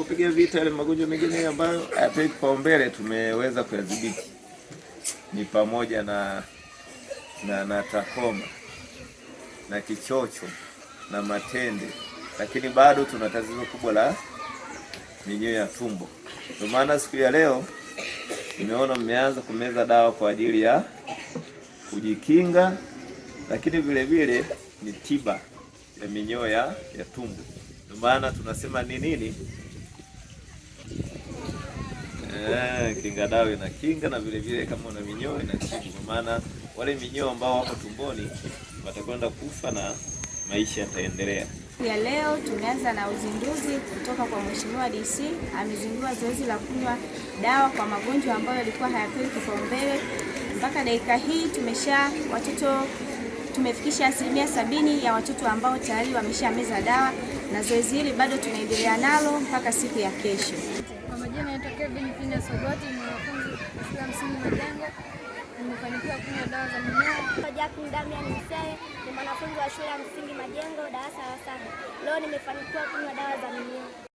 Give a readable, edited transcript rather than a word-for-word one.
kupiga vita yale magonjwa mengine ambayo hayapewi kipaumbele tumeweza kuyadhibiti. Ni pamoja na takoma na kichocho na matende, lakini bado tuna tatizo kubwa la minyoo ya tumbo. Ndio maana siku ya leo nimeona mmeanza kumeza dawa kwa ajili ya kujikinga, lakini vile vile ni tiba ya minyoo ya tumbo. Ndio maana tunasema ni nini? Kinga dawa ina kinga, na vile vile kama una minyoo inatibu. Kwa maana wale minyoo ambao wako tumboni watakwenda kufa na maisha yataendelea. Ya leo tumeanza na uzinduzi kutoka kwa Mheshimiwa DC. Amezindua zoezi la kunywa dawa kwa magonjwa ambayo yalikuwa hayapewi kipaumbele. Mpaka dakika hii tumefikisha 70% ya watoto ambao tayari wameshameza dawa, na zoezi hili bado tunaendelea nalo mpaka siku ya kesho. Kwa majina naitwa Kevin Fina Sogoti, ni mwanafunzi shule ya msingi Majengo. Nimefanikiwa kunywa dawa za minyoo. Jacqueline Damian Mseye, ni mwanafunzi wa shule ya msingi Majengo, darasa la 7. Leo nimefanikiwa kunywa dawa za minyoo.